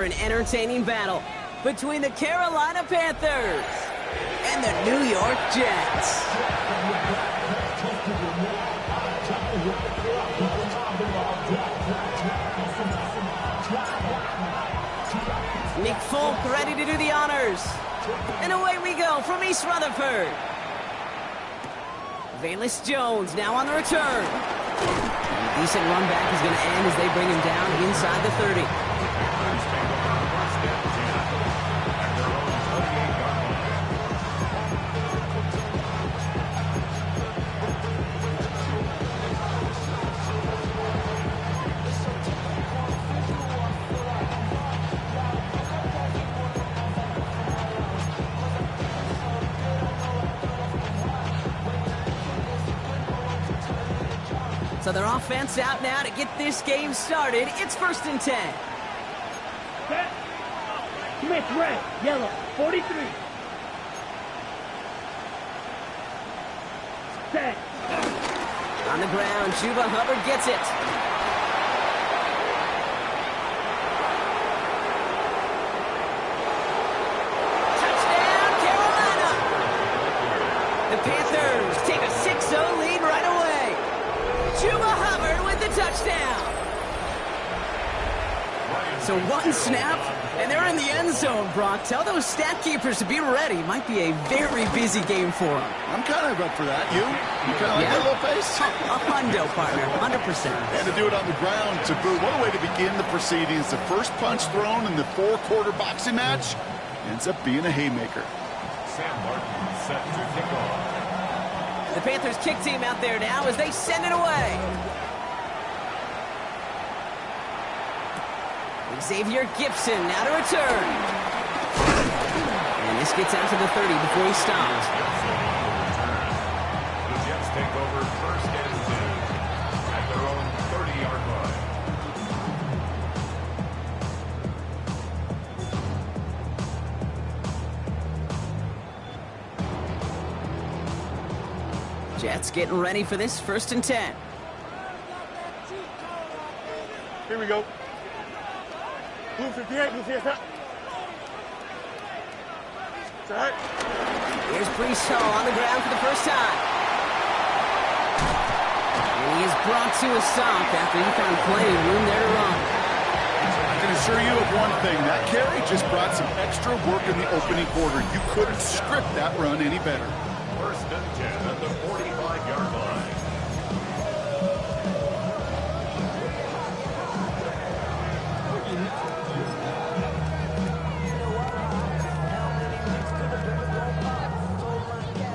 An entertaining battle between the Carolina Panthers and the New York Jets. Nick Folk ready to do the honors. And away we go from East Rutherford. Valus Jones now on the return. And a decent run back is going to end as they bring him down inside the 30. So their offense out now to get this game started. It's 1st and 10. Set. Smith, red, yellow, 43. Set. On the ground, Chuba Hubbard gets it. Touchdown, Carolina! The Panthers take a 6-0 lead right away. Chuba Hubbard with the touchdown. So one snap, and they're in the end zone, Brock. Tell those stat keepers to be ready. Might be a very busy game for them. I'm kind of up for that. You kind of like that little face? A hundo, partner, 100%. And to do it on the ground, to boot. What a way to begin the proceedings. The first punch thrown in the 4-quarter boxing match ends up being a haymaker. Sam Martin set to kick off. The Panthers kick team out there now as they send it away. Xavier Gibson now to return. And this gets out to the 30 before he stops. The Jets take over 1st and 10 at their own 30-yard line. Jets getting ready for this 1st and 10. Here we go. Blue 58, blue 58. Set. Here's Brees Hall on the ground for the first time. And he is brought to a stop after he found plenty of room there to run. I can assure you of one thing. That carry just brought some extra work in the opening quarter. You couldn't script that run any better. 1st and 10 at the 45-yard line.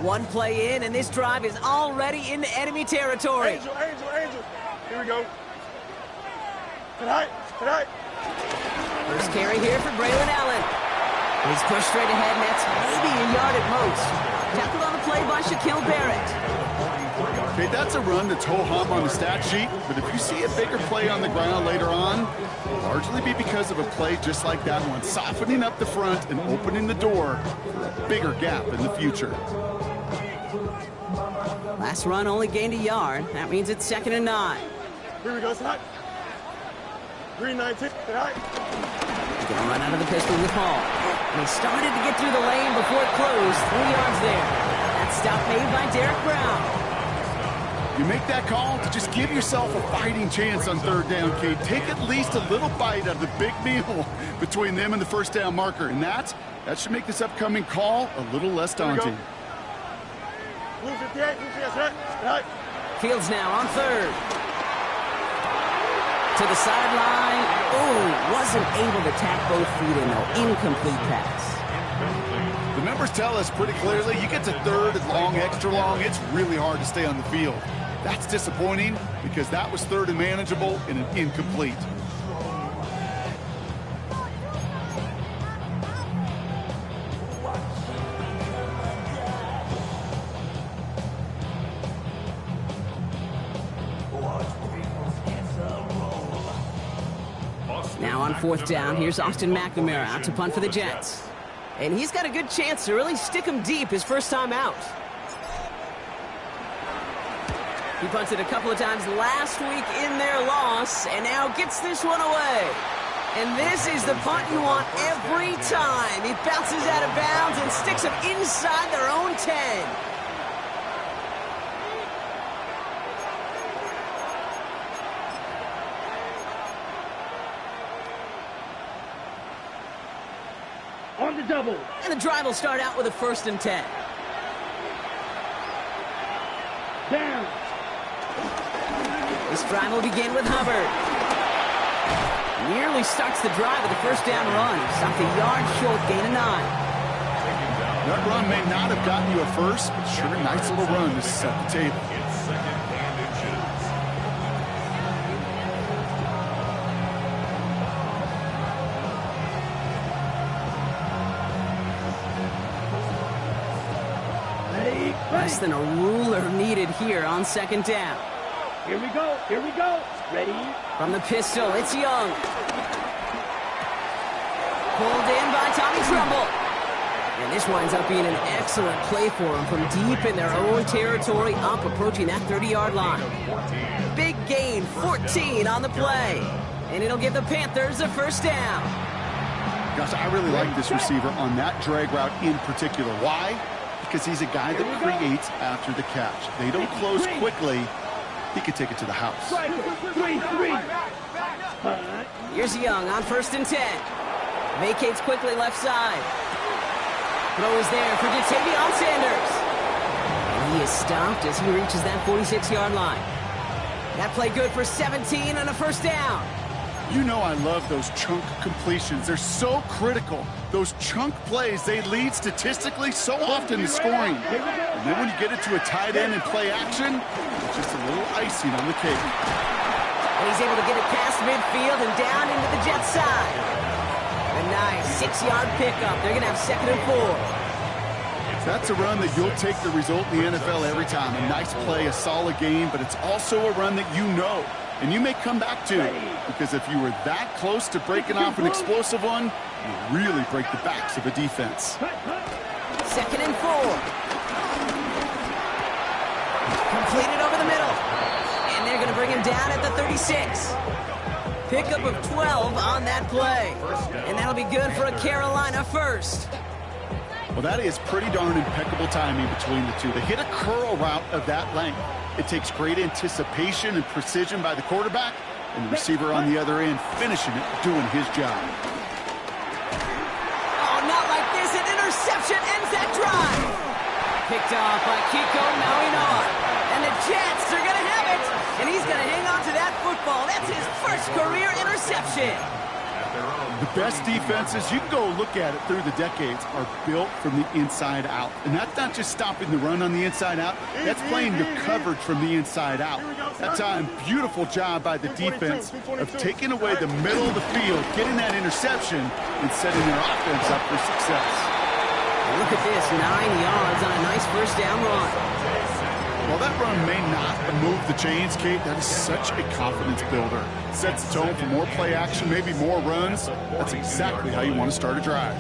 One play in, and this drive is already into enemy territory. Angel. Here we go. Tonight. First carry here for Braylon Allen. He's pushed straight ahead, and that's maybe a yard at most. Tackled on the play by Shaquille Barrett. Okay, that's a run that's ho-hum on the stat sheet, but if you see a bigger play on the ground later on, it'll largely be because of a play just like that one, softening up the front and opening the door for a bigger gap in the future. Last run only gained a yard. That means it's 2nd and 9. Here we go, tonight. 3-19, tonight. Gonna run out of the pistol with Hall. And he started to get through the lane before it closed. 3 yards there. That stop made by Derek Brown. You make that call to just give yourself a fighting chance on 3rd down, Kate. Take at least a little bite out of the big meal between them and the 1st down marker. And that should make this upcoming call a little less daunting. Blue 58, tonight. Fields now on 3rd. To the sideline. Oh, wasn't able to tap both feet in, though. Incomplete pass. The numbers tell us pretty clearly, you get to 3rd and long, extra long, it's really hard to stay on the field. That's disappointing because that was 3rd and manageable and an incomplete. Now on 4th down, here's Austin McNamara out to punt for the Jets. And he's got a good chance to really stick him deep his first time out. He punted a couple of times last week in their loss, and now gets this one away. And this is the punt you want every time. He bounces out of bounds and sticks them inside their own 10. On the double. And the drive will start out with a 1st and 10. Down. This drive will begin with Hubbard. Nearly starts the drive with a 1st down run. Stopped a yard short, gain of 9. That run may not have gotten you a first, but sure a nice little run to set the table. It's 2nd and inches. Less than a ruler needed here on 2nd down. Here we go. Here we go. Ready? From the pistol, it's Young. Pulled in by Tommy Trumbull. And this winds up being an excellent play for them from deep in their own territory, up approaching that 30-yard line. Big gain, 14 on the play. And it'll give the Panthers a 1st down. Gosh, I really like this receiver on that drag route in particular. Why? Because he's a guy that creates after the catch. They don't close quickly. He could take it to the house. 3-3. Here's Young on 1st and 10. Vacates quickly left side. Throw is there for Jatavion Sanders. And he is stopped as he reaches that 46-yard line. That play good for 17 and a 1st down. You know I love those chunk completions. They're so critical. Those chunk plays, they lead statistically so often to scoring. And then when you get it to a tight end and play action, it's just a little icing on the cake. And he's able to get it past midfield and down into the Jets side. A nice 6-yard pickup. They're going to have 2nd and 4. That's a run that you'll take the result in the NFL every time. A nice play, a solid game, but it's also a run that you know and you may come back to, because if you were that close to breaking off an explosive one, you really break the backs of a defense. 2nd and 4. Completed over the middle. And they're going to bring him down at the 36. Pickup of 12 on that play. And that'll be good for a Carolina 1st. Well, that is pretty darn impeccable timing between the two. They hit a curl route of that length. It takes great anticipation and precision by the quarterback, and the receiver on the other end finishing it, doing his job. Oh, not like this. An interception ends that drive. Picked off by Kiko Mauinoa. And the Jets are going to have it. And he's going to hang on to that football. That's his 1st career interception. The best defenses, you can go look at it through the decades, are built from the inside out. And that's not just stopping the run on the inside out. That's playing the coverage from the inside out. That time, beautiful job by the defense of taking away the middle of the field, getting that interception, and setting their offense up for success. Look at this, 9 yards on a nice 1st down run. While that run may not move the chains, Kate, that is such a confidence builder. Sets the tone for more play action, maybe more runs. That's exactly how you want to start a drive.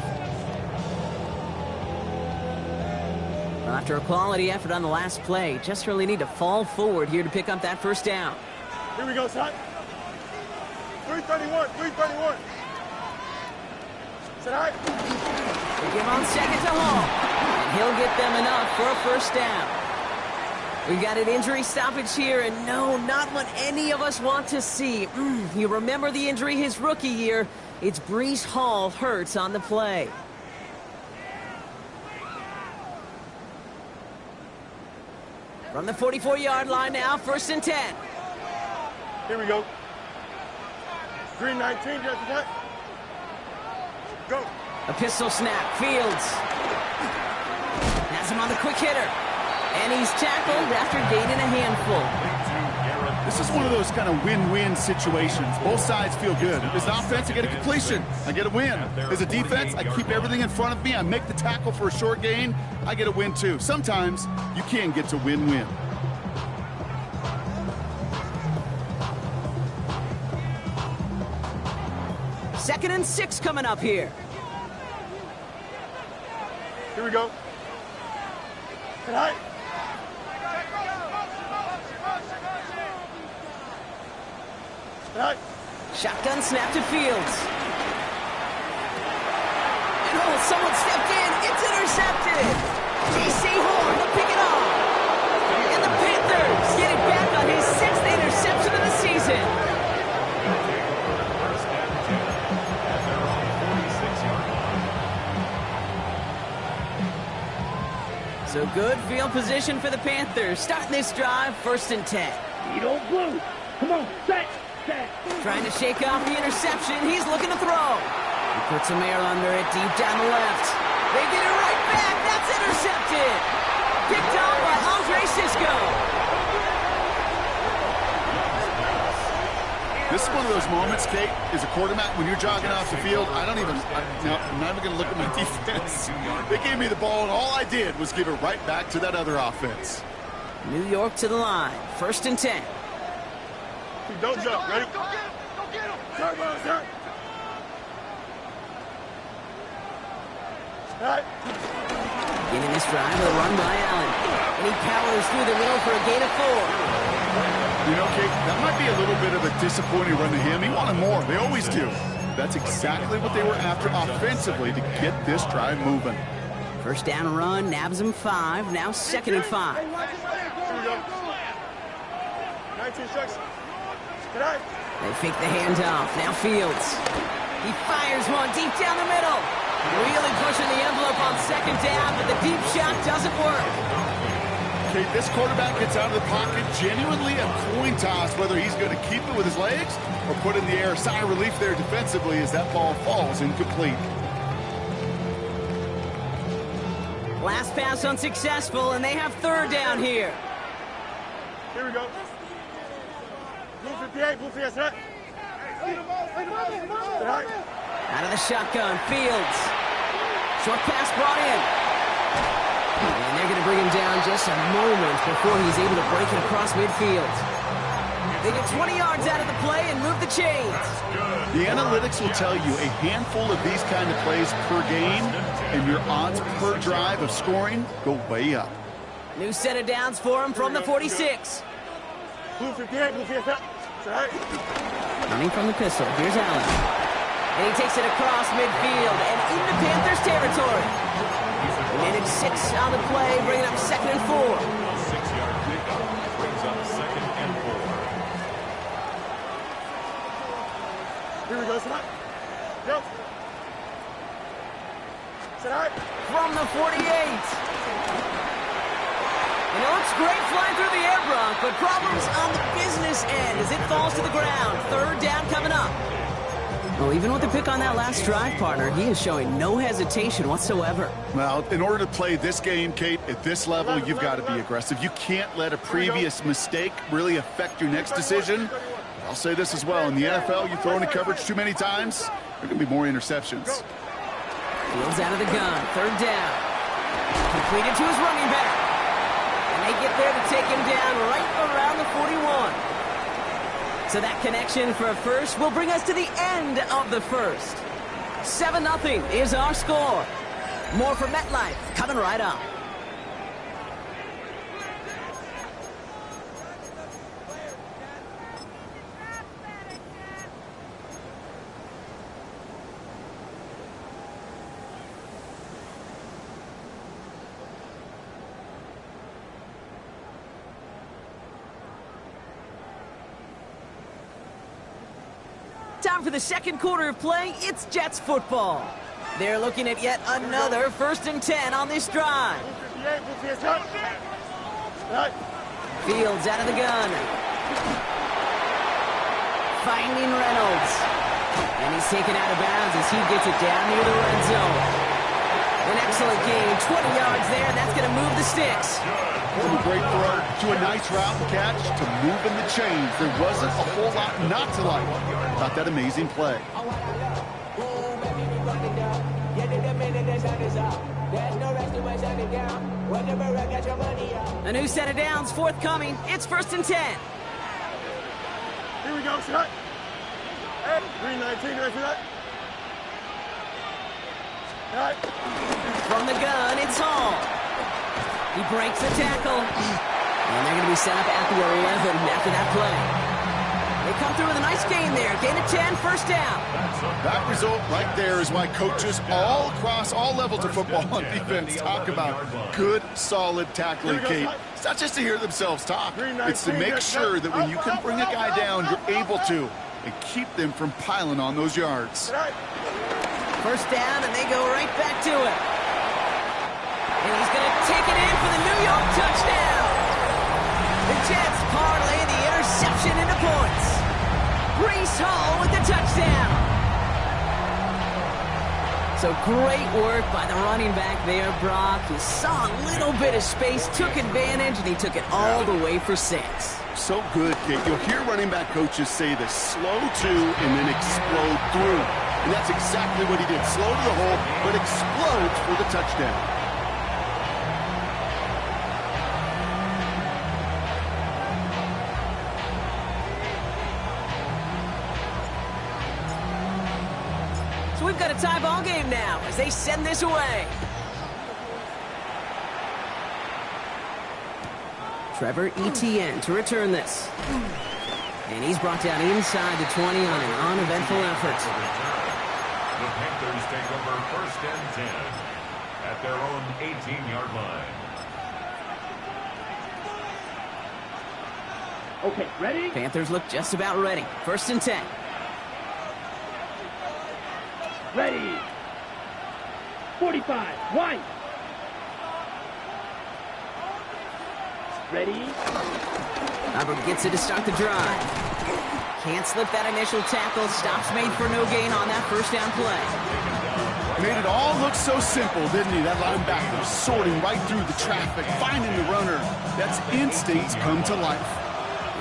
Well, after a quality effort on the last play, just really need to fall forward here to pick up that 1st down. Here we go, son. 331, 331. Sit high. They give on 2nd to Hall. And he'll get them enough for a 1st down. We've got an injury stoppage here, and no, not what any of us want to see. You remember the injury his rookie year. It's Breece Hall hurts on the play. From the 44-yard line now, 1st and 10. Here we go. 319, you have to cut. Go. A pistol snap, Fields. Has him on the quick hitter. And he's tackled after gaining a handful. This is one of those kind of win-win situations. Both sides feel good. As an offense, I get a completion. I get a win. As a defense, I keep everything in front of me. I make the tackle for a short gain. I get a win, too. Sometimes you can get to win-win. Second and 6 coming up here. Here we go. Sit high. Shotgun snap to Fields. someone stepped in. It's intercepted. J.C. Horn to pick it off. And the Panthers get it back on his 6th interception of the season. First and 10 at their own 46-yard line. So good field position for the Panthers. Starting this drive, 1st and 10. You don't blue. Come on, set. Trying to shake off the interception. He's looking to throw. He puts some air under it deep down the left. They get it right back. That's intercepted. Picked off by Andre Sisco. This is one of those moments, Kate, as a quarterback, when you're jogging off the field, I'm not even going to look at my defense. They gave me the ball, and all I did was give it right back to that other offense. New York to the line. 1st and 10. Don't jump. Ready? Go get him. Start, ball, start. All right. Beginning this drive with a run by Allen. And he powers through the middle for a gain of 4. You know, Kate, that might be a little bit of a disappointing run to him. He wanted more. They always do. That's exactly what they were after offensively to get this drive moving. First down run, nabs him 5. Now 2nd and 5. Here we go. 19 strikes. Good eye. They fake the handoff. Now Fields. He fires one deep down the middle. Really pushing the envelope on 2nd down, but the deep shot doesn't work. Kate, this quarterback gets out of the pocket, genuinely a coin toss whether he's going to keep it with his legs or put in the air. Sigh of relief there defensively as that ball falls incomplete. Last pass unsuccessful, and they have 3rd down here. Here we go. Blue 58, blue 58, set. Out of the shotgun, Fields. Short pass brought in. And they're going to bring him down just a moment before he's able to break it across midfield. They get 20 yards out of the play and move the chains. The analytics will tell you a handful of these kind of plays per game, and your odds per drive of scoring go way up. New set of downs for him from the 46. Blue 58, blue 58, set. Running from the pistol, here's Allen. And he takes it across midfield and into Panthers territory. And it's 6 on the play, bringing up 2nd and 4. A 6-yard pickup brings up 2nd and 4. Here we go, set. Go. Set. From the 48. And it looks great flying through the air, Bronk, but problems on the business end as it falls to the ground. 3rd down coming up. Well, even with the pick on that last drive, partner, he is showing no hesitation whatsoever. Well, in order to play this game, Kate, at this level, you've got to be aggressive. You can't let a previous mistake really affect your next decision. I'll say this as well. In the NFL, you throw into coverage too many times, there can be more interceptions. Fields out of the gun. 3rd down. Completed to his running back. And they get there to take him down right around the 41. So that connection for a first will bring us to the end of the first. 7-0 is our score. More from MetLife coming right up. Time for the 2nd quarter of play. It's Jets football. They're looking at yet another 1st and 10 on this drive. Fields out of the gun. Finding Reynolds. And he's taken out of bounds as he gets it down near the red zone. An excellent gain. 20 yards there. That's going to move the sticks. From a great throw to a nice route and catch to moving the chains. There wasn't a whole lot not to like about that amazing play. A new set of downs forthcoming. It's 1st and 10. Here we go, set. 319, ready for that? Right. From the gun, it's Hall. He breaks the tackle. And they're going to be set up at the 11 after that play. They come through with a nice gain there. Gain of 10, first down. That result right there is why coaches all across all levels of football on defense talk about good, solid tackling, Kate. It's not just to hear themselves talk. It's to make sure that when you can bring a guy down, you're able to, and keep them from piling on those yards. First down, and they go right back to it. And he's going to take it in for the New York touchdown. The Jets parlay the interception into points. Breece Hall with the touchdown. So great work by the running back there, Brock. He saw a little bit of space, took advantage, and he took it all the way for 6. So good, Kate. You'll hear running back coaches say this: slow to and then explode through. And that's exactly what he did. Slow to the hole, but explodes for the touchdown. So we've got a tie ball game now as they send this away. Trevor Etienne to return this. And he's brought down inside the 20 on an uneventful effort. The Panthers take over first and 10 at their own 18-yard line. Okay, ready? Panthers look just about ready. First and 10. Ready. 45, white. Ready. Hubbard gets it to start the drive. Can't slip that initial tackle. Stops made for no gain on that first down play. Made it all look so simple, didn't he? That linebacker sorting right through the traffic, finding the runner. That's instincts come to life.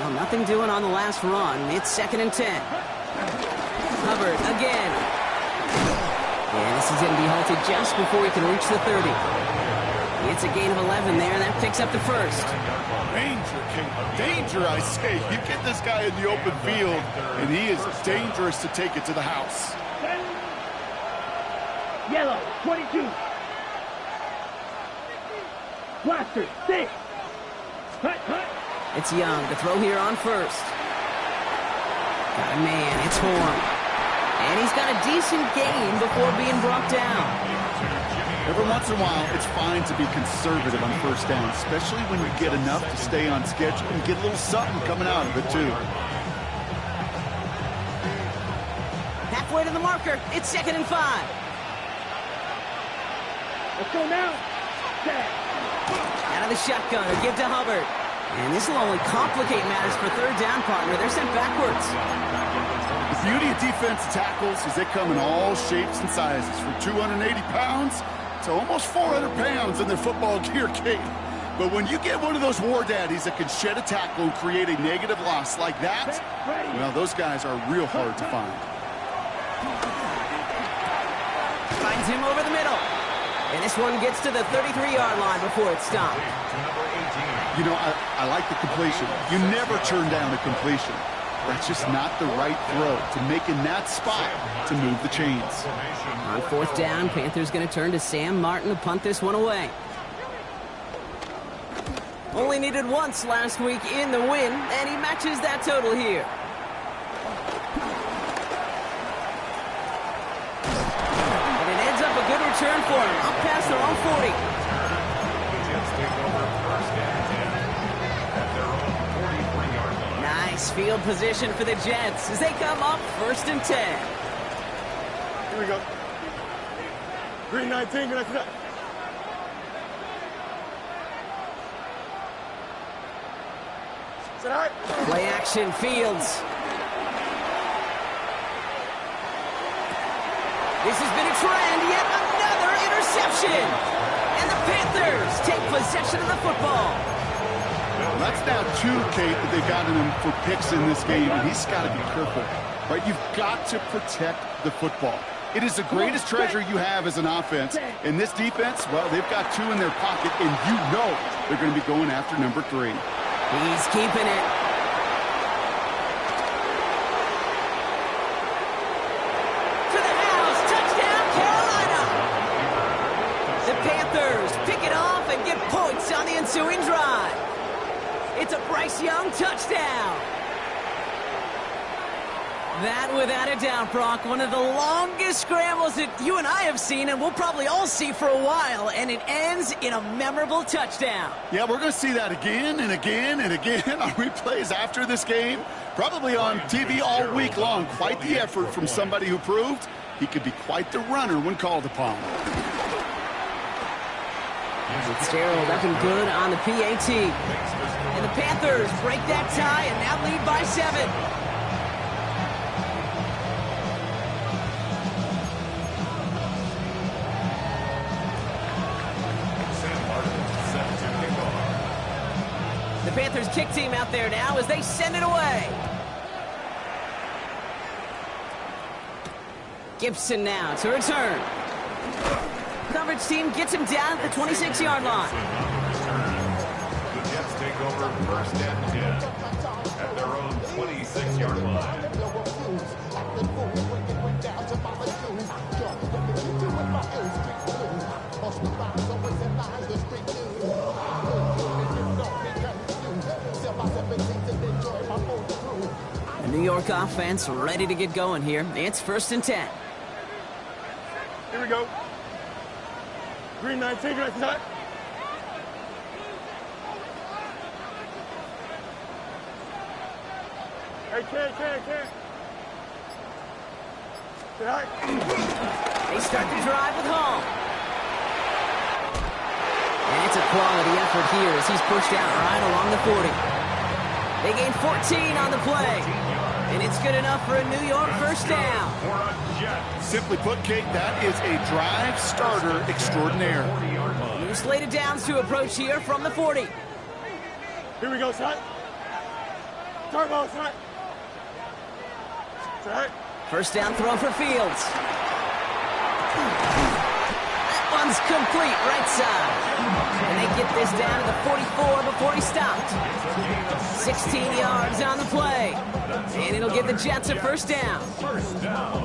Well, nothing doing on the last run. It's second and 10. Hubbard again. And this is going to be halted just before he can reach the 30. It's a gain of 11 there. That picks up the first. Danger, King. Danger, I say. You get this guy in the open field, and he is dangerous to take it to the house. Yellow, 22. Blaster, 6. Hut, hut. It's Young to throw here on first. Got a man. It's Horn. And he's got a decent gain before being brought down. Every once in a while, it's fine to be conservative on first down, especially when you get enough to stay on schedule and get a little something coming out of it, too. Halfway to the marker. It's second and 5. Let's go now. Set. Out of the shotgun. Or give to Hubbard. And this will only complicate matters for third down, partner. They're sent backwards. The beauty of defensive tackles is they come in all shapes and sizes, from 280 pounds to almost 400 pounds in their football gear, Kate. But when you get one of those war daddies that can shed a tackle and create a negative loss like that, well, those guys are real hard to find. Finds him over the middle. And this one gets to the 33-yard line before it's stopped. You know, I like the completion. You never turn down a completion. That's just not the right throw to make in that spot to move the chains. On fourth down, Panthers going to turn to Sam Martin to punt this one away. Only needed once last week in the win, and he matches that total here. And it ends up a good return for him, up past their own 40. Nice field position for the Jets as they come up first and 10. Here we go. Green 19, can I see that? Is that all right? Play action, Fields. This has been a trend, yet another interception. And the Panthers take possession of the football. Well, that's now 2, Kate, that they've gotten him for picks in this game, and he's got to be careful. Right? You've got to protect the football. It is the greatest treasure you have as an offense. And this defense, well, they've got 2 in their pocket, and you know they're going to be going after number 3. He's keeping it. To the house. Touchdown, Carolina. The Panthers pick it off and get points on the ensuing drive. It's a Bryce Young touchdown. That, without a doubt, Brock, one of the longest scrambles that you and I have seen, and we'll probably all see for a while, and it ends in a memorable touchdown. Yeah, we're going to see that again and again and again on replays after this game, probably on TV all week long. Quite the effort from somebody who proved he could be quite the runner when called upon. Fitzgerald up and good on the PAT. And the Panthers break that tie and now lead by 7. The Panthers kick team out there now as they send it away. Gibson now to return. Coverage team gets him down at the 26-yard line. The Jets take over 1st and 10 at their own 26-yard line. The New York offense ready to get going here. It's 1st and 10. Here we go. Green 19, right side. Hey, Ken. Say hi. They start the drive with Hall. And it's a quality effort here as he's pushed out right along the 40. They gain 14 on the play. And it's good enough for a New York 1st down. Simply put, Kate, that is a drive starter extraordinaire. New slated downs to approach here from the 40. Here we go, son. Turbo, son. Right. 1st down throw for Fields. That one's complete right side. And they get this down to the 44 before he stopped. 16 yards on the play. And it'll give the Jets a 1st down.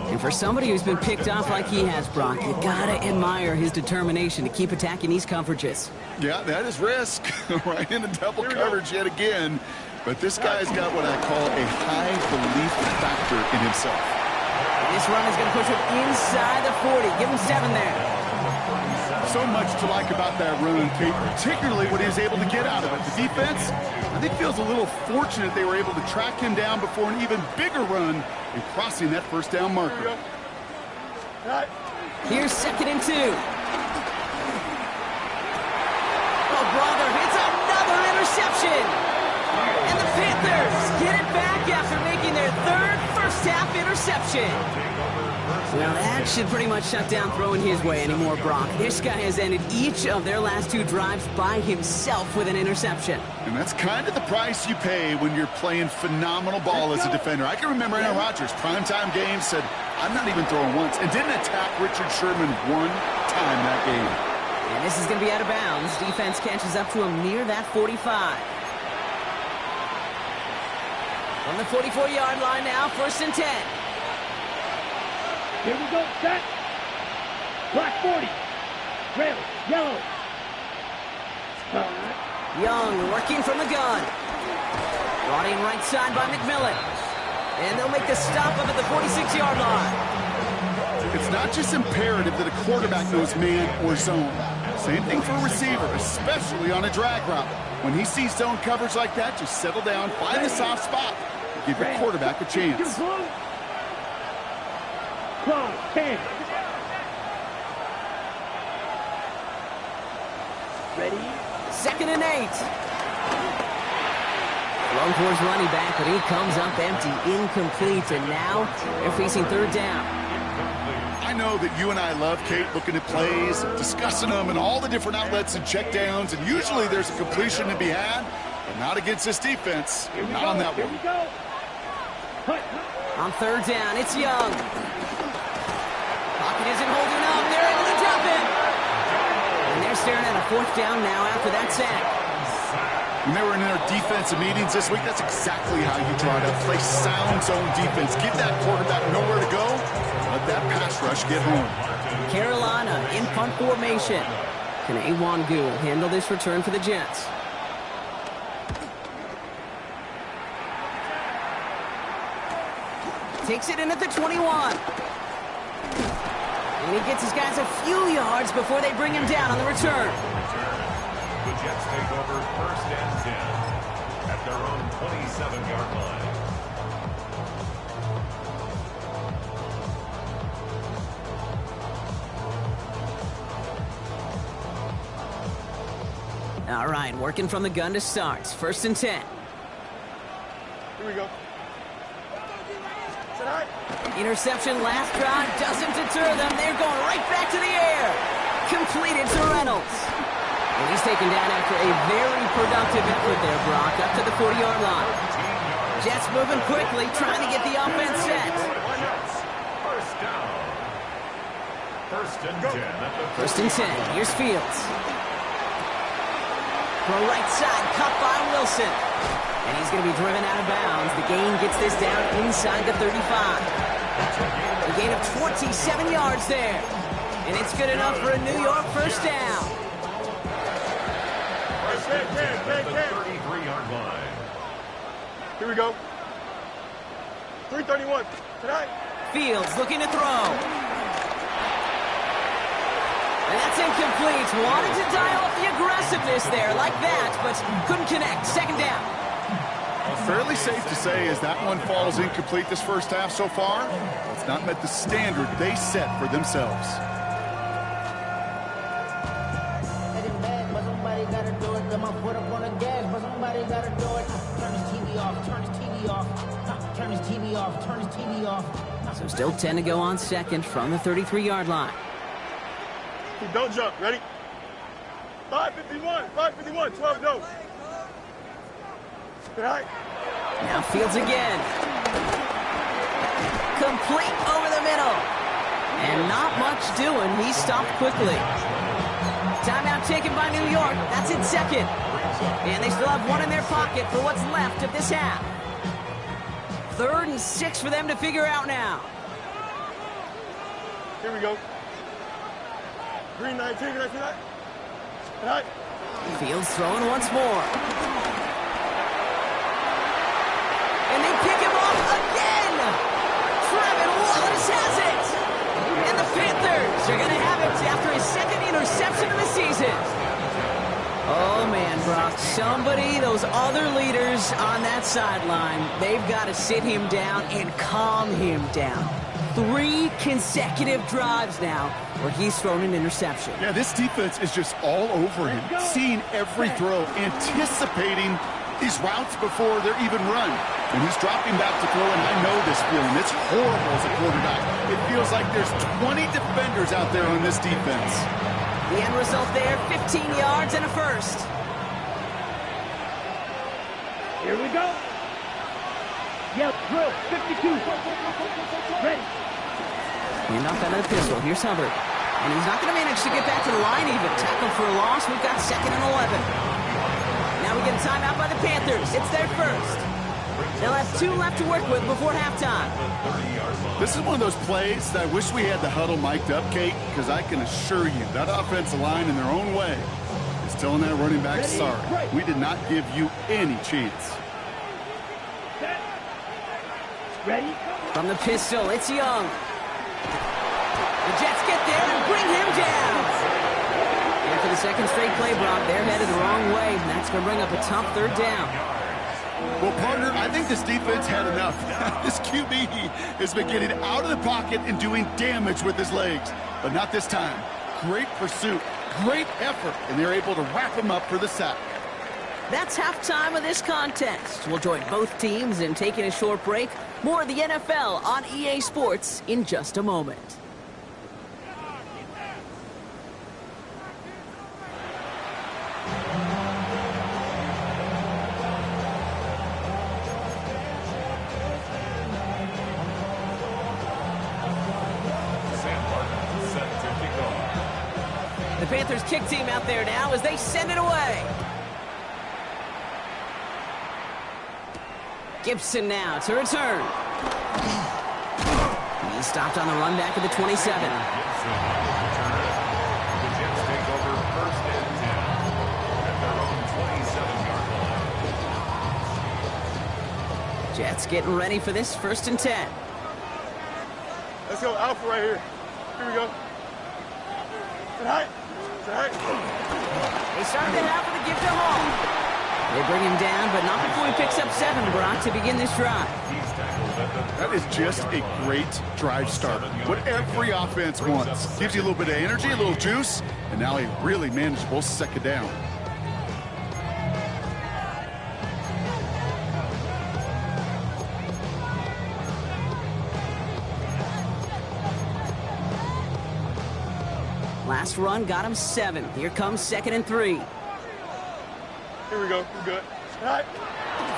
And for somebody who's been picked off like he has, Brock, you gotta admire his determination to keep attacking these coverages. Yeah, that is risk. Right into double coverage yet again. But this guy's got what I call a high belief factor in himself. And this run is going to push him inside the 40. Give him 7 there. So much to like about that run, Kate, particularly what he was able to get out of it. The defense, I think, feels a little fortunate they were able to track him down before an even bigger run in crossing that 1st down marker. Here's 2nd and 2. Oh, brother, it's another interception. And the Panthers get it back after making their 3rd first-half interception. Well, that should pretty much shut down throwing his way anymore, Brock. This guy has ended each of their last 2 drives by himself with an interception. And that's kind of the price you pay when you're playing phenomenal ball as a defender. I can remember Aaron Rodgers, primetime game, said, I'm not even throwing once, and didn't attack Richard Sherman one time that game. And this is going to be out of bounds. Defense catches up to him near that 45. On the 44-yard line now, 1st and 10. Here we go, set. Black 40. Red, yellow. Young working from the gun. Brought in right side by McMillan. And they'll make the stop up at the 46-yard line. It's not just imperative that a quarterback knows man or zone. Same thing for a receiver, especially on a drag route. When he sees zone coverage like that, just settle down, find the soft spot, and give your quarterback a chance. Close, 10. Ready? 2nd and 8. Long towards running back, but he comes up empty, incomplete, and now they're facing 3rd down. I know that you and I love, Kate, looking at plays, discussing them, and all the different outlets and checkdowns, and usually there's a completion to be had, but not against this defense. Not on that one. On 3rd down, it's Young. Pocket isn't holding up. They're able to drop him. And they're staring at a 4th down now after that sack. When they were in their defensive meetings this week, that's exactly how you try to play sound zone defense. Give that quarterback nowhere to go. Let that pass rush get home. Carolina in punt formation. Can Awangu handle this return for the Jets? Takes it in at the 21. And he gets his guys a few yards before they bring him down on the return. The Jets take over first and 10 at their own 27-yard line. All right, working from the gun to start. First and 10. Here we go. Interception last drive doesn't deter them. They're going right back to the air. Completed to Reynolds. And he's taken down after a very productive effort there, Brock, up to the 40-yard line. Jets moving quickly, trying to get the offense set. First down. First and 10 at the First and 10. Here's Fields. Throw right side, cut by Wilson. And he's going to be driven out of bounds. The gain gets this down inside the 35. A gain of 27 yards there. And it's good enough for a New York first down. First and 10 at the 33-yard line. Here we go. 3:31 tonight. Fields looking to throw. And that's incomplete. Wanted to dial up the aggressiveness there like that, but couldn't connect. Second down. Fairly safe to say as that one falls incomplete this first half so far, it's not met the standard they set for themselves. Getting bad, but somebody gotta do it. Got my foot up on the gas, but somebody gotta do it. Turn his TV off, turn his TV off. Turn his TV off, turn his TV off. So still 10 to go on second from the 33-yard line. Don't jump. Ready? 5:51, 12 no. Tonight. Now Fields again. Complete over the middle. And not much doing. He stopped quickly. Timeout taken by New York. That's in second. And they still have one in their pocket for what's left of this half. 3rd and 6 for them to figure out now. Here we go. 3:19 tonight. Fields throwing once more. And they pick him off again. Trevin Wallace has it. And the Panthers are going to have it after his 2nd interception of the season. Oh, man, Brock. Somebody, those other leaders on that sideline, they've got to sit him down and calm him down. 3 consecutive drives now where he's thrown an interception. Yeah, this defense is just all over him, seeing every throw, anticipating these routes before they're even run. And he's dropping back to throw, and I know this feeling. It's horrible as a quarterback. It feels like there's 20 defenders out there on this defense. The end result there, 15 yards and a first. Here we go. Yep, drill, 52. Ready. Handoff out of the pistol. Here's Hubbard. And he's not going to manage to get back to the line even. Tackle for a loss. We've got 2nd and 11. Now we get a timeout by the Panthers. It's their first. They'll have 2 left to work with before halftime. This is one of those plays that I wish we had the huddle mic'd up, Kate, because I can assure you that offensive line in their own way is telling that running back, sorry, we did not give you any chance. Ready. From the pistol, it's Young. The Jets get there and bring him down. And for the 2nd straight play, Brock, they're headed the wrong way, and that's going to bring up a tough 3rd down. Well, partner, I think this defense had enough. This QB has been getting out of the pocket and doing damage with his legs, but not this time. Great pursuit, great effort, and they're able to wrap him up for the sack. That's halftime of this contest. We'll join both teams in taking a short break. More of the NFL on EA Sports in just a moment. The Panthers kick team out there now as they send it away. Gibson now to return. He's stopped on the run back at the 27. The Jets take over first and 10 at their own 27-yard line. Jets getting ready for this 1st and 10. Let's go. Alpha right here. Here we go. Sit high. Sit high. They started it out for the gift to Hall. They bring him down, but not before he picks up 7, Brock, to begin this drive. That is just a great drive start. What every offense wants. Gives you a little bit of energy, a little juice, and now a really manageable second down. Last run got him 7. Here comes 2nd and 3. Here we go. We're good. Sit high.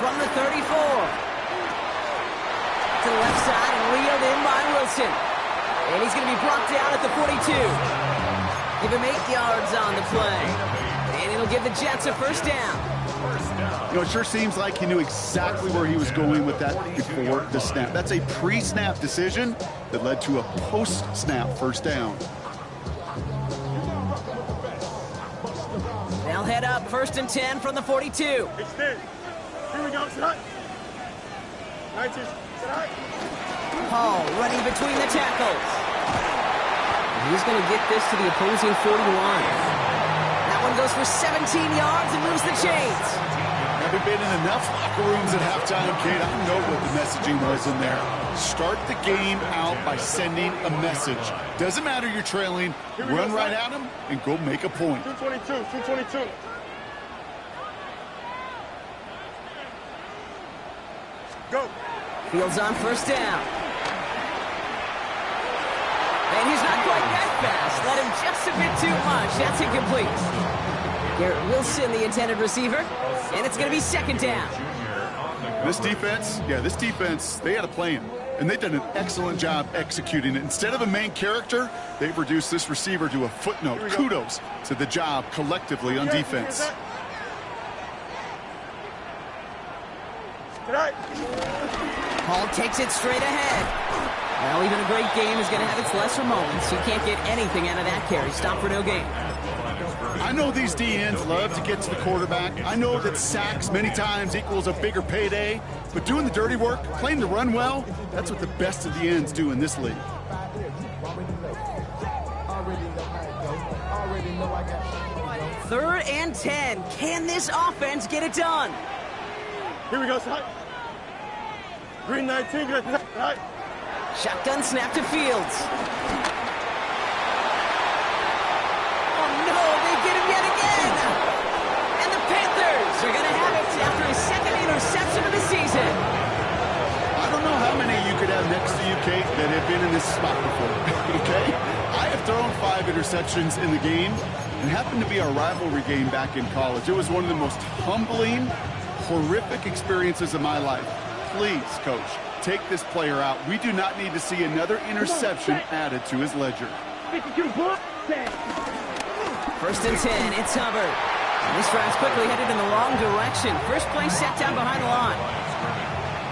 From the 34. To the left side and reeled in by Wilson. And he's going to be brought down at the 42. Give him 8 yards on the play. And it'll give the Jets a first down. You know, it sure seems like he knew exactly where he was going with that before the snap. That's a pre-snap decision that led to a post-snap first down. They'll head up 1st and 10 from the 42. Extend. Here we go. Sit high. 19. Sit high. Hall running between the tackles. He's going to get this to the opposing 41. That one goes for 17 yards and moves the chains. Haven't been in enough locker rooms at halftime, Kate. I don't know what the messaging was in there. Start the game out by sending a message. Doesn't matter you're trailing. Run right at them and go make a point. 222. 222. Go. Fields on first down. And he's not quite that fast. Let him just a bit too much. That's incomplete. Garrett Wilson, the intended receiver. And it's going to be 2nd down. This defense, they had a plan. And they've done an excellent job executing it. Instead of a main character, they've reduced this receiver to a footnote. Kudos to the job collectively on defense. Hall takes it straight ahead. Well, even a great game is going to have its lesser moments. You can't get anything out of that carry. Stop for no gain. I know these DNs love to get to the quarterback. I know that sacks many times equals a bigger payday. But doing the dirty work, playing the run well, that's what the best of the ends do in this league. 3rd and 10. Can this offense get it done? Here we go. Sit high. Green 19. Good. Sit high. Shotgun snap to Fields. Oh no, they get him yet again! And the Panthers are going to have it after his 2nd interception of the season. I don't know how many you could have next to you, Kate, that have been in this spot before, okay? I have thrown 5 interceptions in the game, and happened to be our rivalry game back in college. It was one of the most humbling, horrific experiences of my life. Please, Coach, take this player out. We do not need to see another interception added to his ledger. 52 block. 1st and 10, it's Hubbard. And this drive's quickly headed in the wrong direction. First play set down behind the line.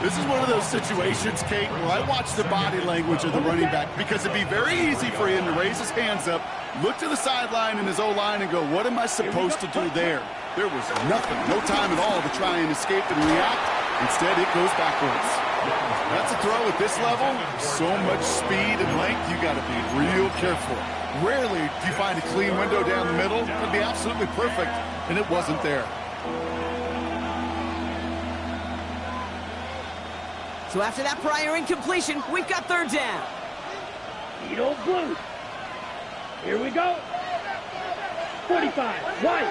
This is one of those situations, Kate, where I watch the body language of the running back because it'd be very easy for him to raise his hands up, look to the sideline in his O-line and go, what am I supposed to do there? There was nothing, no time at all to try and escape and react. Instead, it goes backwards. That's a throw at this level. So much speed and length, you got to be real careful. Rarely do you find a clean window down the middle. It'd be absolutely perfect, and it wasn't there. So after that prior incompletion, we've got 3rd down. Edo blue. Here we go. 45. White.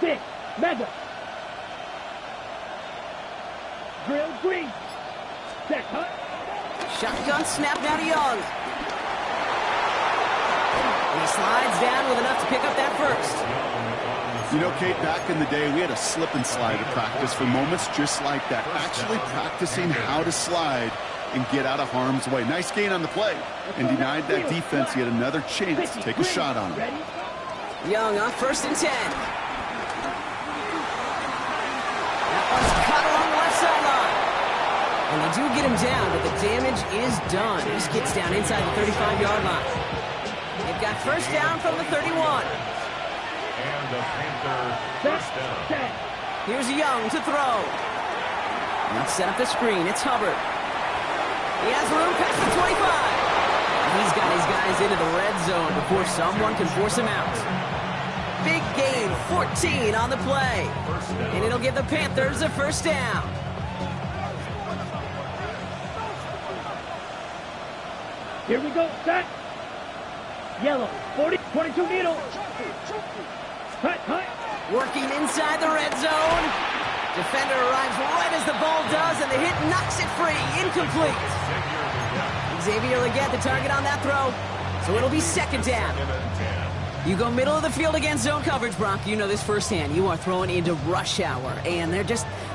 6. Mega. Drill green. Set cut. Shotgun snap now to Young. And he slides down with enough to pick up that first. You know, Kate, back in the day, we had a slip and slide at practice for moments just like that. Actually practicing how to slide and get out of harm's way. Nice gain on the play and denied that defense yet another chance to take a shot on him. Young on 1st and 10. That one's caught along the left sideline. And they do get him down, but the damage is done. He just gets down inside the 35-yard line. They've got first down from the 31. And the Panther first down. Here's Young to throw. Now set up the screen. It's Hubbard. He has room past the 25. He's got his guys into the red zone before someone can force him out. Big gain, 14 on the play. And it'll give the Panthers a first down. Here we go. Set. Yellow. 40. 22 needle. Cut. Working inside the red zone. Defender arrives right as the ball does, and the hit knocks it free. Incomplete. Xavier Legette, the target on that throw. So it'll be second down. You go middle of the field against zone coverage, Brock. You know this firsthand. You are throwing into rush hour, and there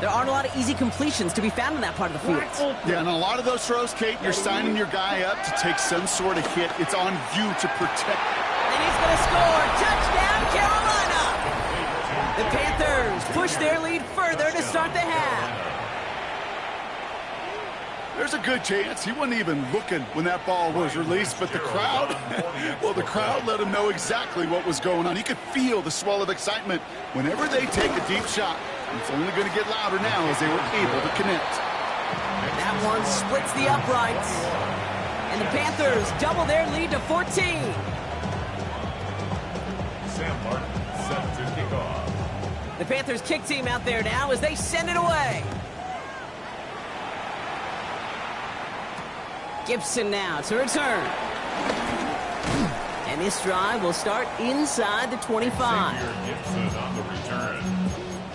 aren't a lot of easy completions to be found in that part of the field. Yeah, and a lot of those throws, Kate, you're signing your guy up to take some sort of hit. It's on you to protect. And he's going to score. Touchdown, Carolina! The Panthers push their lead further to start the half. There's a good chance he wasn't even looking when that ball was released, but the crowd, well, the crowd let him know exactly what was going on. He could feel the swell of excitement whenever they take a deep shot. It's only going to get louder now as they were able to connect. That one splits the uprights. And the Panthers double their lead to 14. Sam Martin set to kick off. The Panthers kick team out there now as they send it away. Gibson now to return. And this drive will start inside the 25. Xavier Gibson on the return.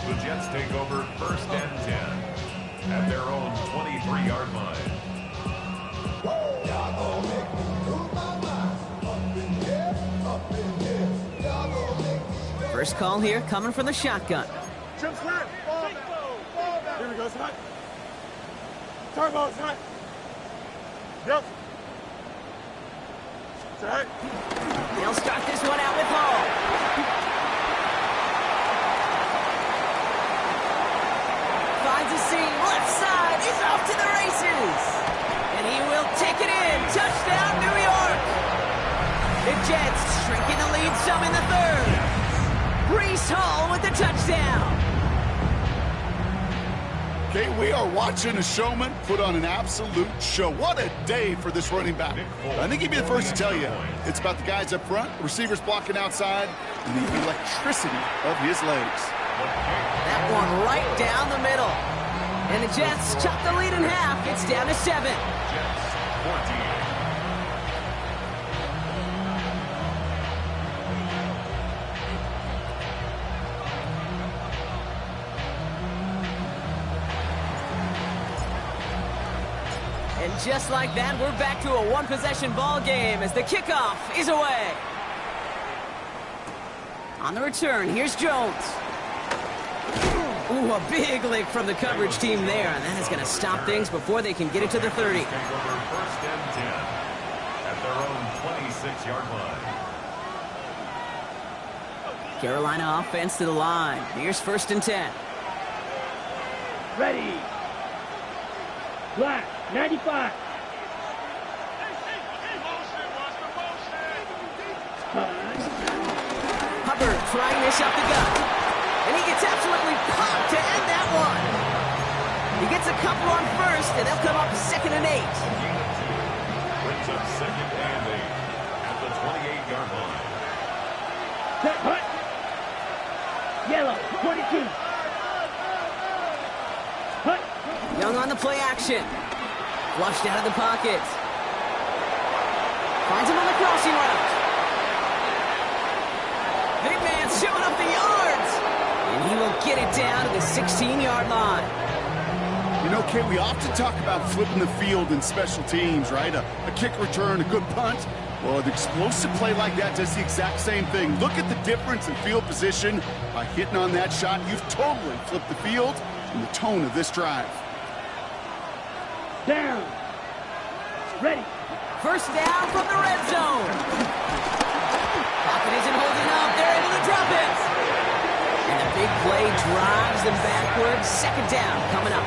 The Jets take over first and 10 at their own 23-yard line. First call here coming from the shotgun. Jump slide. Here we go, slide. Turbo, slide. Yep. Set. They'll start this one out with Hall. Finds a seam, left side, he's off to the races. And he will take it in. Touchdown, New York. The Jets shrinking the lead some in the third. Breece Hall with the touchdown. Okay, we are watching a showman put on an absolute show. What a day for this running back. I think he'd be the first to tell you. It's about the guys up front, receivers blocking outside, and the electricity of his legs. That one right down the middle. And the Jets chop the lead in half. It's down to 7. Jets 14. And just like that, we're back to a one-possession ball game as the kickoff is away. On the return, here's Jones. Ooh, a big lick from the coverage team there, and that is going to stop things before they can get it to the 30. Take over first and 10 at their own 26-yard line. Carolina offense to the line. Here's first and 10. Ready. Black. 95. Hubbard trying this up the gut. And he gets absolutely popped to end that one. He gets a couple on first, and they'll come up second and 8. Brings up second and 8 at the 28-yard line. Set. Hut. Yellow. 22. Hut. Young on the play action. Flushed out of the pocket. Finds him on the crossing route. Big man showing up the yards. And he will get it down to the 16-yard line. You know, Kate, we often talk about flipping the field in special teams, right? A kick return, a good punt. Well, an explosive play like that does the exact same thing. Look at the difference in field position. By hitting on that shot, you've totally flipped the field and the tone of this drive. Down. Ready. First down from the red zone. Pocket isn't holding up. They're able to drop it. And the big play drives them backwards. Second down coming up.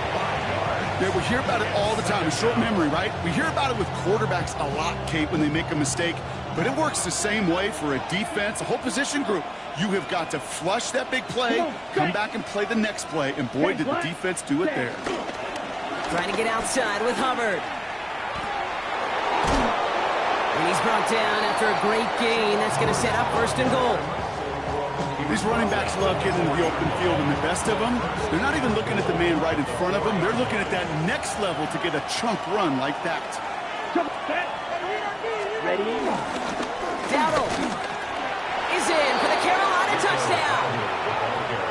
Yeah, we hear about it all the time. A short memory, right? We hear about it with quarterbacks a lot, Kate, when they make a mistake. But it works the same way for a defense, a whole position group. You have got to flush that big play, come back and play the next play. And boy, did the defense do it there. Trying to get outside with Hubbard. And he's brought down after a great gain. That's going to set up 1st and goal. These running backs love getting into the open field, and the best of them, they're not even looking at the man right in front of them. They're looking at that next level to get a chunk run like that. Ready? Dowdle is in for the Carolina touchdown.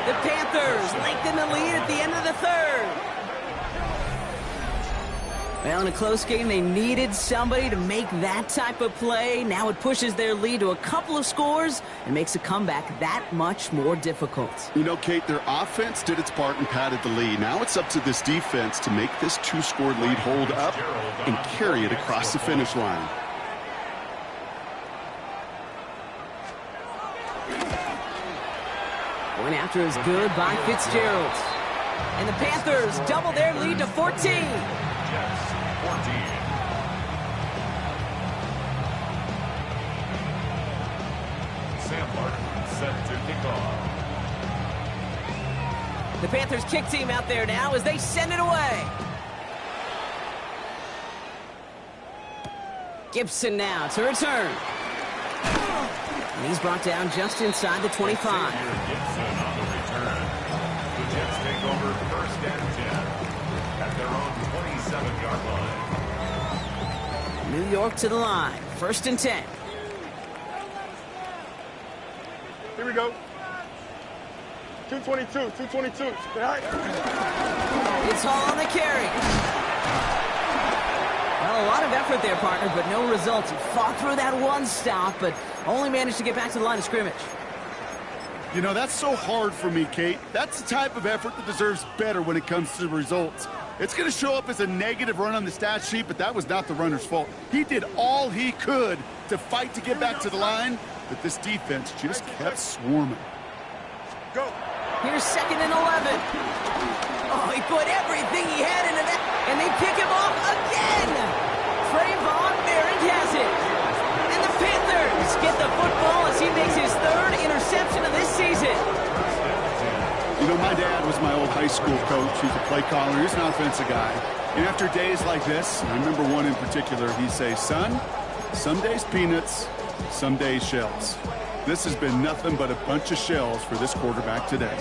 The Panthers lengthen the lead at the end of the 3rd. Well, in a close game, they needed somebody to make that type of play. Now it pushes their lead to a couple of scores and makes a comeback that much more difficult. You know, Kate, their offense did its part and padded the lead. Now it's up to this defense to make this 2-score lead hold up and carry it across the finish line. Going after is good by Fitzgerald. And the Panthers double their lead to 14. Jets, 14. Sam Martin set to kick off. The Panthers kick team out there now as they send it away. Gibson now to return. And he's brought down just inside the 25. Gibson on the return. The Jets take over 1st and 10 at their own 27-yard line. New York to the line. 1st and 10. Here we go. 222, 222. It's all on the carry. Well, a lot of effort there, partner, but no results. He fought through that one stop, but only managed to get back to the line of scrimmage. You know, that's so hard for me, Kate. That's the type of effort that deserves better when it comes to the results. It's going to show up as a negative run on the stat sheet, but that was not the runner's fault. He did all he could to fight to get back to the line, but this defense just kept swarming. Go. Here's 2nd and 11. Oh, he put everything he had into that, and they pick him off again. Trayvon Merrick has it. And the Panthers get the football as he makes his 3rd interception of this season. You know, my dad was my old high school coach. He's a play caller. He's an offensive guy. And after days like this, I remember one in particular, he'd say, son, some days peanuts, some days shells. This has been nothing but a bunch of shells for this quarterback today.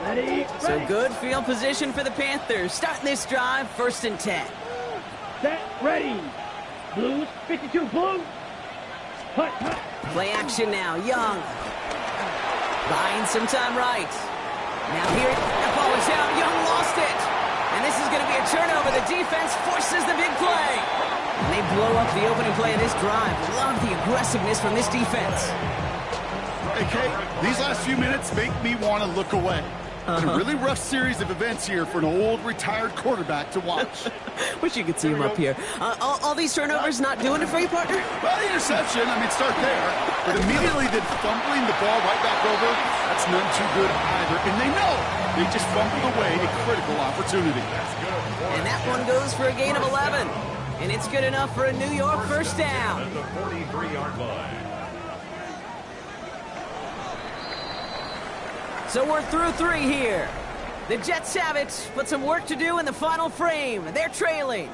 Ready? So good field position for the Panthers. Starting this drive, 1st and 10. Set, ready. Blues, 52 blue. Hut, hut. Play action now, Young. Buying some time right. Now here, that ball is out. Young lost it. And this is going to be a turnover. The defense forces the big play. And they blow up the opening play of this drive. Love the aggressiveness from this defense. Hey, Kate, these last few minutes make me want to look away. It's a really rough series of events here for an old retired quarterback to watch. Wish you could see him up here. All these turnovers not doing it for you, partner? Well, the interception, I mean, start there. But immediately then fumbling the ball right back over, that's none too good either. And they know they just fumbled away a critical opportunity. And that one goes for a gain of 11. And it's good enough for a New York 1st down. At the 43-yard line. So we're through 3 here. The Jets have it, but some work to do in the final frame. They're trailing.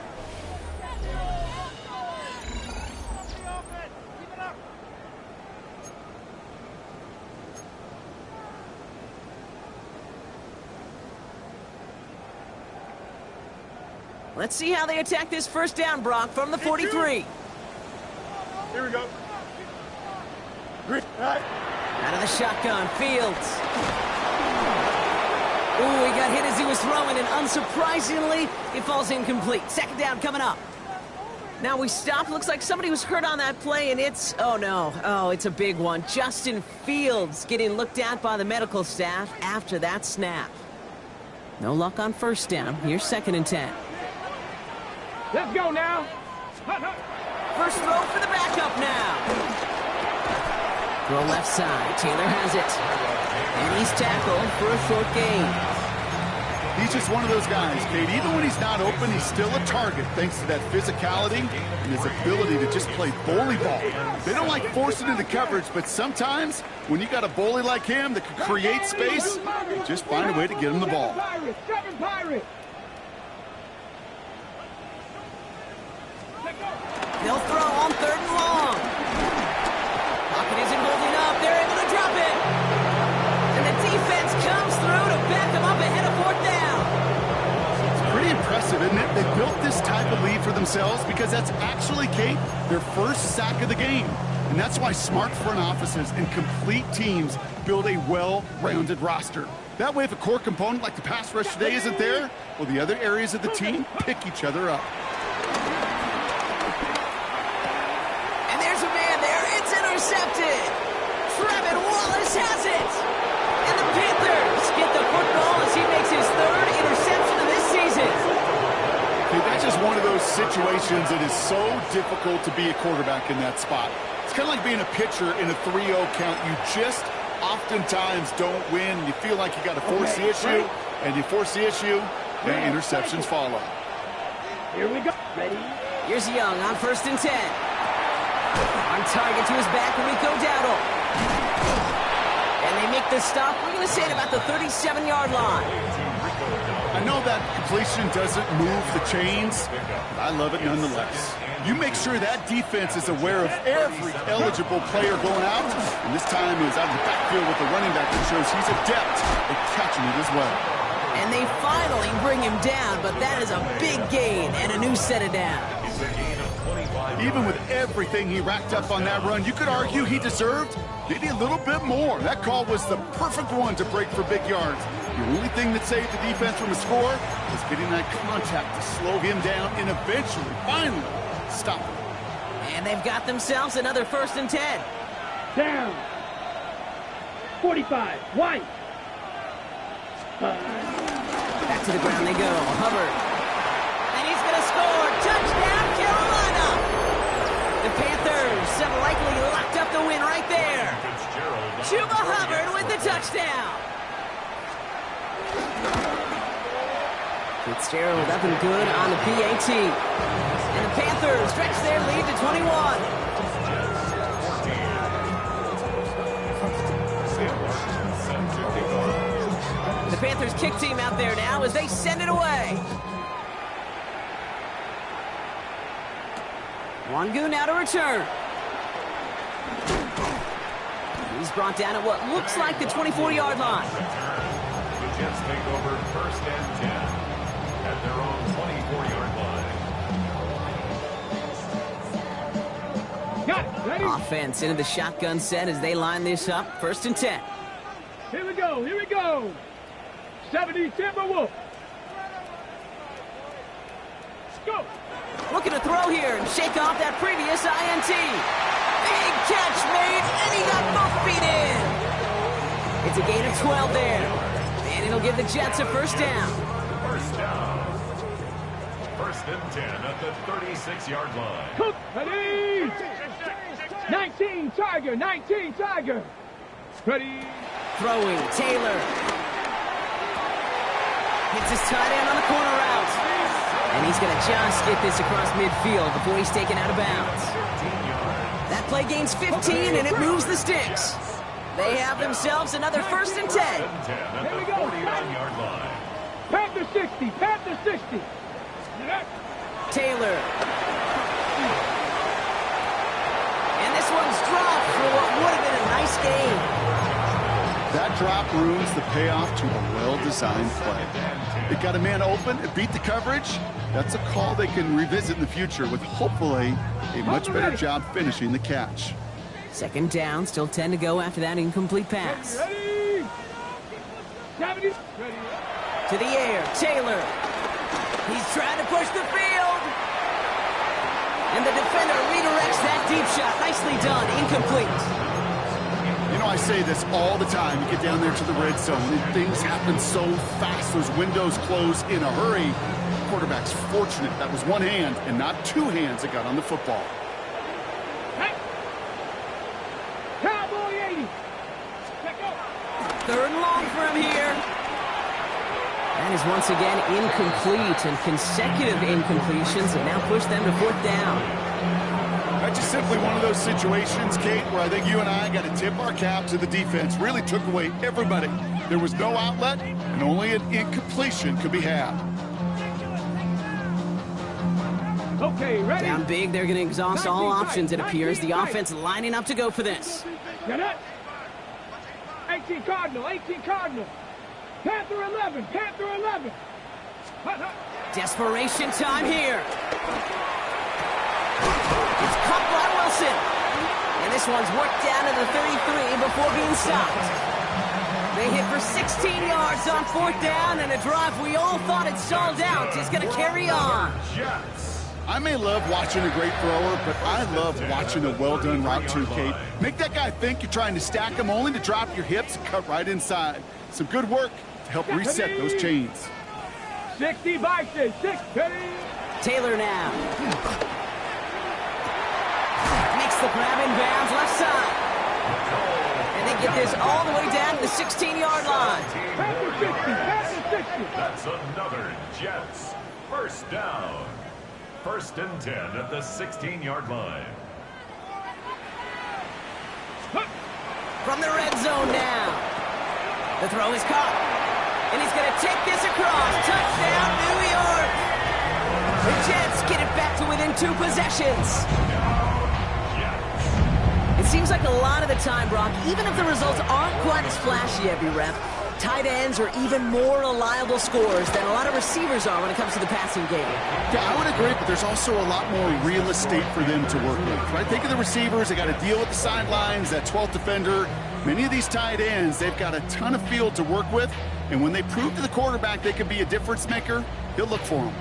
Let's see how they attack this 1st down, Brock, from the 43. Here we go. Out of the shotgun, Fields. Ooh, he got hit as he was throwing, and unsurprisingly, it falls incomplete. 2nd down coming up. Now we stop. Looks like somebody was hurt on that play, and it's, oh no. Oh, it's a big one. Justin Fields getting looked at by the medical staff after that snap. No luck on 1st down. Here's 2nd and 10. Let's go now. First throw for the backup now. Throw left side. Taylor has it. And he's tackled for a short gain. He's just one of those guys, Kate. Even when he's not open, he's still a target thanks to that physicality and his ability to just play bully ball. They don't like forcing into coverage, but sometimes when you got a bully like him that can create space, you just find a way to get him the ball. They'll throw on 3rd themselves because that's actually, Kate, their first sack of the game. And that's why smart front offices and complete teams build a well-rounded roster. That way, if a core component like the pass rush today isn't there, well, the other areas of the team pick each other up. And there's a man there. It's intercepted. Trevin Wallace has it. And the Panthers get the football as he makes his third interception of this season. Okay, that's just one of those situations that is so difficult to be a quarterback in that spot. It's kind of like being a pitcher in a 3-0 count. You just oftentimes don't win. You feel like you got to force the issue, and you force the issue, and interceptions follow. Here we go. Ready? Here's Young on 1st and 10. On target to his back, Rico Dowdle. And they make the stop, we're going to say at about the 37-yard line. I know that completion doesn't move the chains, but I love it nonetheless. You make sure that defense is aware of every eligible player going out, and this time is out of the backfield with the running back that shows he's adept at catching it as well. And they finally bring him down, but that is a big gain and a new set of downs. Even with everything he racked up on that run, you could argue he deserved maybe a little bit more. That call was the perfect one to break for big yards. The only thing that saved the defense from a score was getting that contact to slow him down and eventually, finally, stop him. And they've got themselves another 1st and 10. Down. 45. White. Back to the ground they go. Hubbard. And he's going to score. Touchdown, Carolina. The Panthers have likely locked up the win right there. Chuba Hubbard with the touchdown. Fitzgerald up and good on the PAT. And the Panthers stretch their lead to 21. The Panthers kick team out there now as they send it away. Wangu now to return. He's brought down at what looks like the 24-yard line. The Jets take over 1st and 10 at their own 24-yard line. Got it. Ready? Offense into the shotgun set as they line this up. 1st and 10. Here we go. Here we go. 70 Timberwolf. Go. Looking to throw here and shake off that previous INT. Big catch made, and he got both feet in. It's a gain of 12 there. And it'll give the Jets a 1st down. 1st and 10 at the 36-yard line. Cook. Ready. 19 Tiger. 19 Tiger. Ready. Throwing, Taylor. Hits his tight end on the corner route. And he's going to just get this across midfield before he's taken out of bounds. That play gains 15, and it moves the sticks. They have themselves another 1st and 10. Here we go. Panther 60. Panther 60. Taylor. And this one's dropped for what would have been a nice game. That drop ruins the payoff to a well-designed play. It got a man open, it beat the coverage. That's a call they can revisit in the future with hopefully a much better job finishing the catch. 2nd down, still 10 to go after that incomplete pass. Ready. 70. Ready. To the air, Taylor. He's trying to push the field. And the defender redirects that deep shot. Nicely done, incomplete. You know, I say this all the time. You get down there to the red zone, and things happen so fast. Those windows close in a hurry. Quarterback's fortunate that was one hand and not two hands that got on the football. Hey. Cowboy 80. Check out. 3rd and long for him here. That is once again incomplete, and consecutive incompletions have now pushed them to 4th down. That's just simply one of those situations, Kate, where I think you and I got to tip our cap to the defense. Really took away everybody. There was no outlet, and only an incompletion could be had. Okay, ready. Down big, they're going to exhaust all options, it appears. The offense lining up to go for this. Get it. 18 Cardinal. 18 Cardinal. Panther 11. Panther 11. Desperation time here. It's caught by Wilson. And this one's worked down to the 33 before being stopped. They hit for 16 yards on 4th down, and a drive we all thought had stalled out is going to carry on. I may love watching a great thrower, but I love watching a well-done route too, Kate. Make that guy think you're trying to stack him only to drop your hips and cut right inside. Some good work to help reset those chains. 60 boxes, 60. Taylor now. Makes the grab in bounds left side. And they get this all the way down to the 16-yard line. That's another Jets first down. 1st and 10 at the 16-yard line. From the red zone now. The throw is caught. And he's going to take this across. Touchdown, New York. The Jets get it back to within 2 possessions. It seems like a lot of the time, Brock, even if the results aren't quite as flashy every rep, tight ends are even more reliable scorers than a lot of receivers are when it comes to the passing game. Yeah, I would agree, but there's also a lot more real estate for them to work with, right? Think of the receivers. They got to deal with the sidelines, that 12th defender. Many of these tight ends, they've got a ton of field to work with, and when they prove to the quarterback they can be a difference maker, he'll look for them.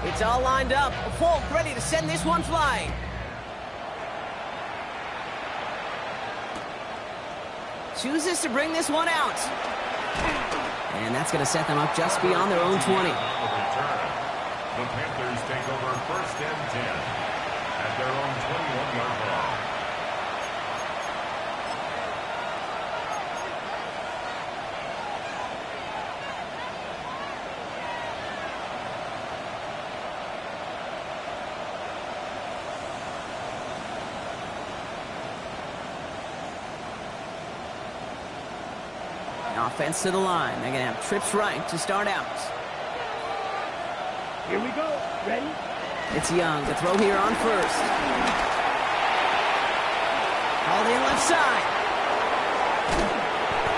It's all lined up. Folk ready to send this one flying. Chooses to bring this one out. And that's going to set them up just beyond their own 20. The Panthers take over 1st and 10 at their own 21-yard line. Offense to the line. They're going to have trips right to start out. Here we go. Ready? It's Young to throw here on 1st. Hauled in left side.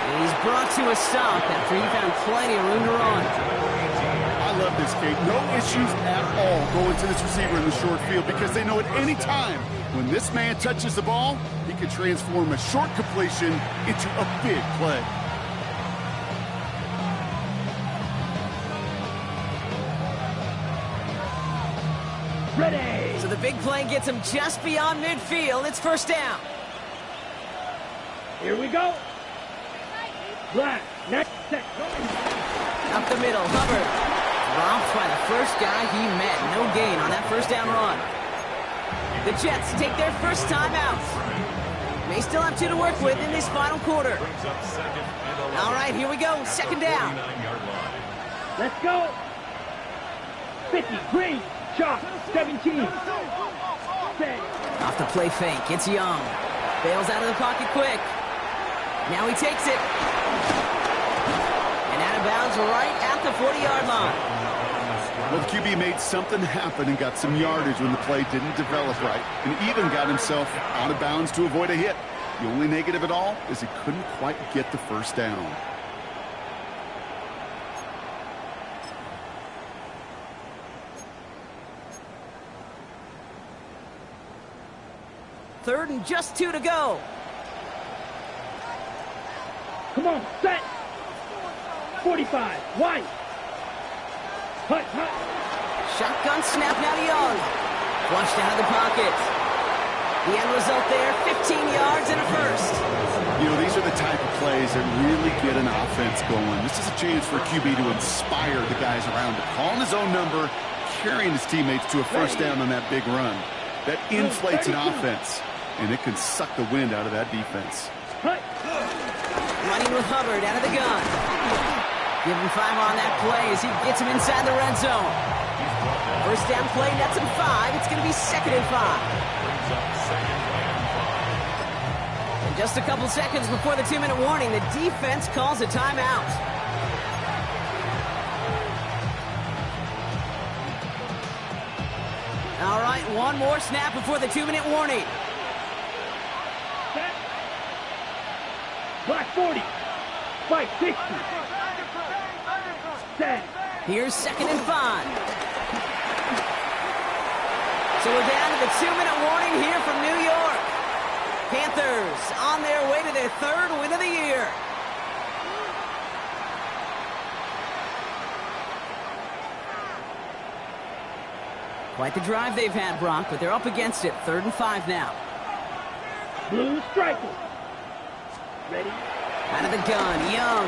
And he's brought to a stop after he found plenty of room to run. I love this, Kate. No issues at all going to this receiver in the short field because they know at any time when this man touches the ball, he can transform a short completion into a big play. Ready. So the big play gets him just beyond midfield. It's 1st down. Here we go. Black. Next set. Up the middle, Hubbard. Dropped by the first guy he met. No gain on that 1st down run. The Jets take their first time out. May still have 2 to work with in this final quarter. All right, here we go. 2nd down. Let's go. 50. Green. Shot. 17. Off the play fake. It's Young. Bails out of the pocket quick. Now he takes it. And out of bounds right at the 40-yard line. Well, the QB made something happen and got some yardage when the play didn't develop right, and even got himself out of bounds to avoid a hit. The only negative at all is he couldn't quite get the 1st down. Third and just 2 to go. Come on, set. 45. White. Hut, hut. Shotgun snap now to Young. Flushed out of the pocket. The end result there, 15 yards and a 1st. You know, these are the type of plays that really get an offense going. This is a chance for a QB to inspire the guys around him. Calling his own number, carrying his teammates to a 1st down on that big run. That inflates an offense, and it can suck the wind out of that defense. Running with Hubbard out of the gun. Give him 5 on that play as he gets him inside the red zone. 1st down play, nets him 5. It's going to be 2nd and 5. And just a couple seconds before the 2-minute warning, the defense calls a timeout. All right, one more snap before the 2-minute warning. Black 40. Fight 60. 10. Here's 2nd and 5. So we're down to the 2-minute warning here from New York. Panthers on their way to their 3rd win of the year. Quite the drive they've had, Brock, but they're up against it. 3rd and 5 now. Blue striker. Ready? Out of the gun, Young.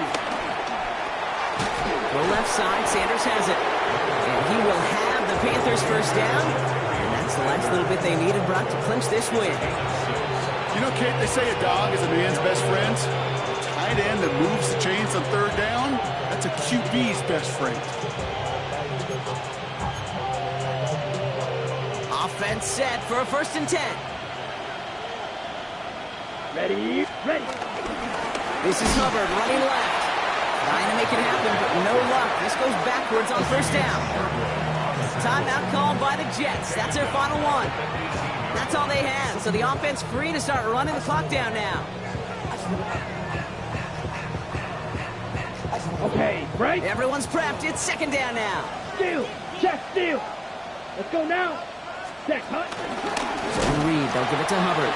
Go left side, Sanders has it. And he will have the Panthers first down. And that's the last little bit they needed, Brock, to clinch this win. You know, Kate, they say a dog is a man's best friend. A tight end that moves the chains on 3rd down, that's a QB's best friend. Offense set for a 1st and 10. Ready? Ready. This is Hubbard running left. Trying to make it happen, but no luck. This goes backwards on 1st down. Timeout called by the Jets. That's their final one. That's all they had. So the offense free to start running the clock down now. Okay, right? Everyone's prepped. It's 2nd down now. Steal. Check steal. Let's go now. Check, hunt. So Reed, they'll give it to Hubbard.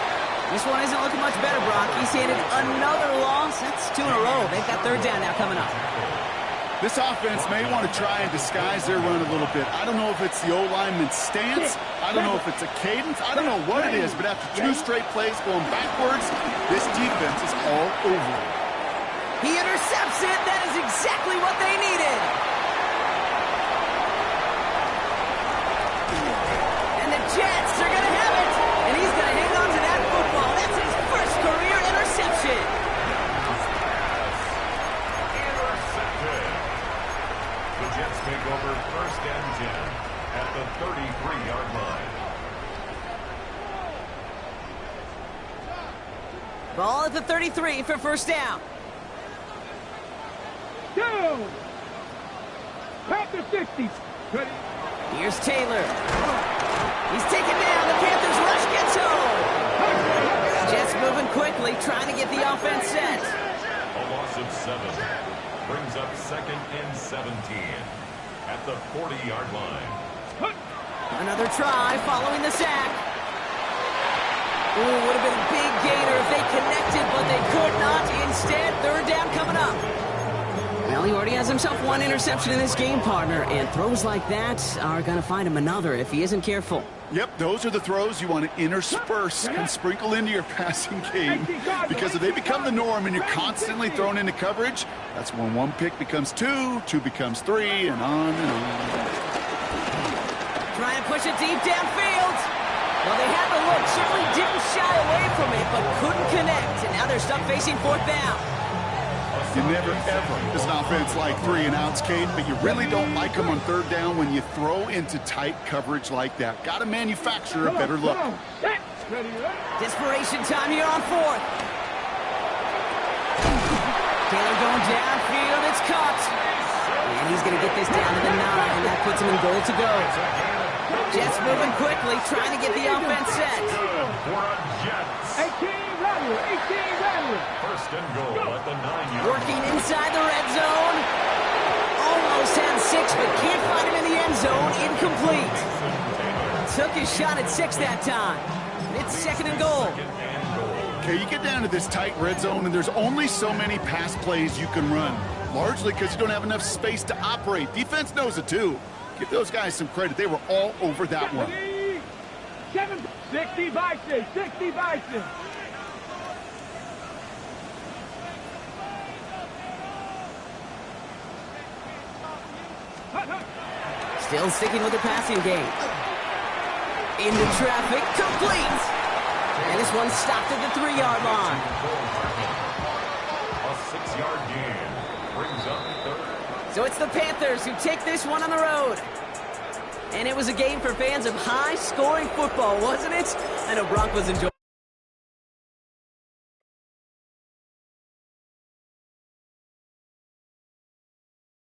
This one isn't looking much better, Brock. He's handed another loss. That's 2 in a row. They've got 3rd down now coming up. This offense may want to try and disguise their run a little bit. I don't know if it's the O-lineman's stance. I don't know if it's a cadence. I don't know what it is, but after 2 straight plays going backwards, this defense is all over it. He intercepts it. That is exactly what they needed. And the Jets are going to have it. And he's going to hang on to that football. That's his first career interception. Intercepted. The Jets take over 1st and 10 at the 33-yard line. Ball at the 33 for 1st down. Go! Panther 50. Ready? Here's Taylor. He's taken down. The Panthers rush gets home. Jets moving quickly, trying to get the offense set. A loss of 7 brings up 2nd and 17 at the 40-yard line. Another try following the sack. Ooh, would have been a big gainer if they connected, but they could not. Instead, 3rd down coming up. Well, he already has himself 1 interception in this game, partner, and throws like that are going to find him another if he isn't careful. Yep, those are the throws you want to intersperse and sprinkle into your passing game, because if they become the norm and you're constantly thrown into coverage, that's when 1 pick becomes 2, 2 becomes 3, and on and on. Trying to push it deep downfield. Well, they had the look, certainly didn't shy away from it, but couldn't connect, and now they're stuck facing 4th down. You never, ever, as an offense, like 3 and outs, Kate, but you really don't like them on 3rd down when you throw into tight coverage like that. Got to manufacture a better look. Desperation time here on 4th. Taylor going downfield, it's caught. And he's going to get this down to the 9, and that puts him in goal to go. Jets moving quickly, trying to get the offense set. 18 Rattler, 18 Rattler. 1st and goal at the 9-yard. Working inside the red zone. Almost had 6, but can't find him in the end zone. Incomplete. Took his shot at 6 that time. It's 2nd and goal. Okay, you get down to this tight red zone, and there's only so many pass plays you can run, largely because you don't have enough space to operate. Defense knows it, too. Give those guys some credit. They were all over that one. 60 Bison, 60 Bison. Still sticking with the passing game. Into traffic, complete. And this one stopped at the 3-yard line. A 6-yard gain brings up 3rd. So it's the Panthers who take this one on the road. And it was a game for fans of high-scoring football, wasn't it? I know Broncos enjoyed